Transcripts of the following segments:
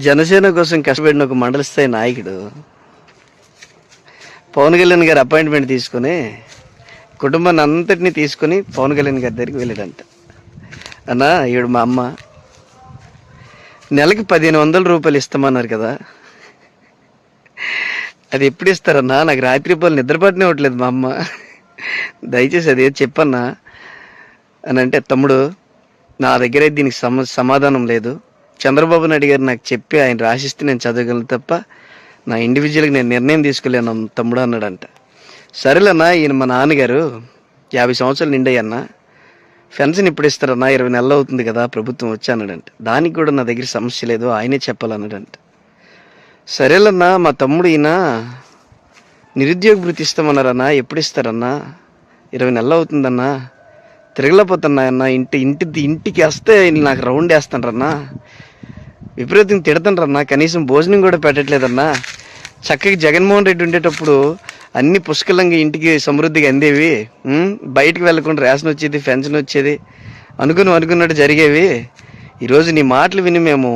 జనసేన కోసం కష్టపడిన ఒక మండల స్థాయి నాయకుడు పవన్ కళ్యాణ్ గారి అపాయింట్మెంట్ తీసుకుని కుటుంబాన్ని అంతటినీ తీసుకుని పవన్ కళ్యాణ్ గారి దగ్గరికి వెళ్ళాడంట. అన్నా ఈవిడ మా అమ్మ, నెలకి 1500 రూపాయలు ఇస్తామన్నారు కదా, అది ఎప్పుడు ఇస్తారన్నా? నాకు రాత్రి పూలు నిద్రపట్టినే ఇవ్వట్లేదు మా అమ్మ, దయచేసి అది చెప్పన్నా అని అంటే, తమ్ముడు నా దగ్గర దీనికి సమాధానం లేదు. చంద్రబాబు నాయుడు గారు నాకు చెప్పి ఆయన రాసిస్తే నేను చదవగలను తప్ప నా ఇండివిజువల్గా నేను నిర్ణయం తీసుకోలేను తమ్ముడు అన్నాడంట. సరేలన్నా, ఈయన మా నాన్నగారు 50 సంవత్సరాలు నిండయ్యన్నా, పెన్షన్ ఇప్పుడు ఇస్తారన్నా, 20 నెలలు అవుతుంది కదా ప్రభుత్వం వచ్చి అన్నాడంట. దానికి కూడా నా దగ్గర సమస్య లేదు, ఆయనే చెప్పాలన్నాడంట. సరేలన్నా, మా తమ్ముడు ఈయన నిరుద్యోగ భృతి ఇస్తామన్నారన్నా, ఎప్పుడు ఇస్తారన్నా? 20 నెలలు అవుతుందన్నా, తిరగలేకపోతున్నా అన్న, ఇంటికి వస్తే నాకు రౌండ్ వేస్తానరన్నా, విపరీతంగా తిడతానరన్నా, కనీసం భోజనం కూడా పెట్టట్లేదన్నా. చక్కగా జగన్మోహన్ రెడ్డి ఉండేటప్పుడు అన్ని పుష్కలంగా ఇంటికి సమృద్ధిగా అందేవి, బయటకు వెళ్ళకుండా రేషన్ వచ్చేది, పెన్షన్ వచ్చేది, అనుకున్నట్టు జరిగేవి. ఈరోజు నీ మాటలు విని మేము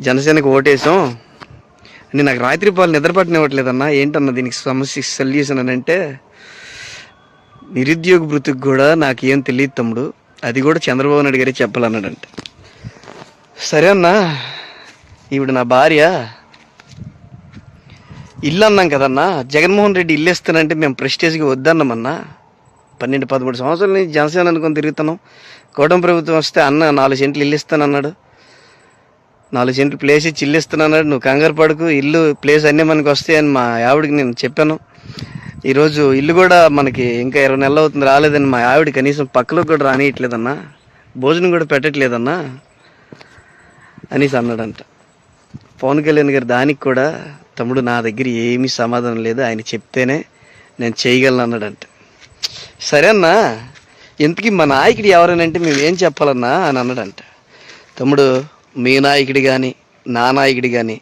జనసేనకు ఓటేసాం అని నాకు రాత్రి పాలు నిద్రపట్టనివ్వట్లేదన్నా, ఏంటన్నా దీనికి సమస్య సొల్యూషన్ అని అంటే, నిరుద్యోగ భృతికి కూడా నాకేం తెలియదు తమ్ముడు, అది కూడా చంద్రబాబు నాయుడు గారే చెప్పాలన్నాడంట. సరే అన్నా, ఈవిడ నా భార్య, ఇల్లు అన్నాం కదన్నా, జగన్మోహన్ రెడ్డి ఇల్లు ఇస్తానంటే మేము ప్రెస్టేజ్గా వద్దన్నామన్నా. 12-13 సంవత్సరాల నుంచి జనసేన అనుకొని తిరుగుతున్నాం. కూటమి ప్రభుత్వం వస్తే అన్న 4 సెంట్లు ఇల్లు ఇస్తానన్నాడు, 4 సెంట్లు ప్లేస్ ఇచ్చి ఇల్లు ఇస్తానన్నాడు. నువ్వు కంగారు పడుకు, ఇల్లు ప్లేస్ అన్నీ మనకు వస్తాయని మా ఆవిడకి నేను చెప్పాను. ఈరోజు ఇల్లు కూడా మనకి ఇంకా 20 నెలలు అవుతుంది రాలేదని మా ఆవిడ కనీసం పక్కలో కూడా రానియట్లేదన్నా, భోజనం కూడా పెట్టట్లేదన్నా అనేసి అన్నాడంట. పవన్ కళ్యాణ్ గారు దానికి కూడా, తమ్ముడు నా దగ్గర ఏమీ సమాధానం లేదు, ఆయన చెప్తేనే నేను చేయగలను అన్నాడంట. సరే అన్నా, ఇంతకీ మా నాయకుడు ఎవరనంటే మేము ఏం చెప్పాలన్నా అని అన్నాడంట. తమ్ముడు, మీ నాయకుడు కానీ నా నాయకుడు కానీ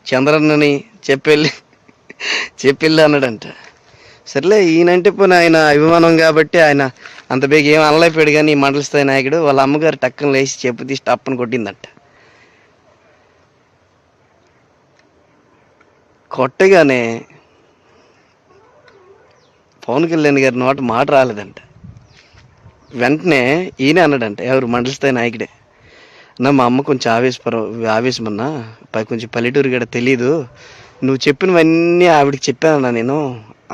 చంద్రన్నని చెప్పెళ్ళి అన్నాడంట. సర్లే, ఈయనంటే పోనీ ఆయన అభిమానం కాబట్టి ఆయన అంత బేగ ఏం అనలేకపోయాడు. కానీ ఈ మండల స్థాయి నాయకుడు వాళ్ళ అమ్మగారు టక్కన లేచి చెప్పు తీసి టప్పని కొట్టిందంట. కొట్టగానే పవన్ కళ్యాణ్ గారి నోట మాట రాలేదంట. వెంటనే ఈయన అన్నాడంట, ఎవరు మండల స్థాయి నాయకుడే, అన్న మా అమ్మ కొంచెం ఆవేశమన్నా, కొంచెం పల్లెటూరు కూడా తెలీదు, నువ్వు చెప్పినవన్నీ ఆవిడకి చెప్పానన్నా. నేను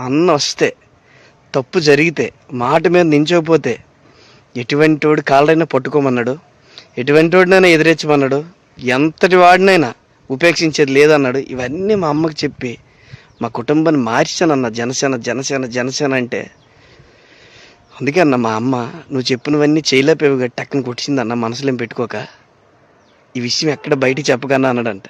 అన్న వస్తే, తప్పు జరిగితే, మాట మీద నించోకపోతే ఎటువంటి వాడు కాళ్ళైనా పట్టుకోమన్నాడు, ఎటువంటి వాడినైనా ఎదిరించమన్నాడు, ఎంతటి వాడినైనా ఉపేక్షించేది లేదన్నాడు. ఇవన్నీ మా అమ్మకి చెప్పి మా కుటుంబాన్ని మార్చానన్న. జనసేన అంటే అందుకే అన్న, మా అమ్మ నువ్వు చెప్పినవన్నీ చేయలేకపోయావు, టక్కన కొట్టిందన్న, మనసులో పెట్టుకోక, ఈ విషయం ఎక్కడ బయటికి చెప్పకన్నా అన్నాడంట.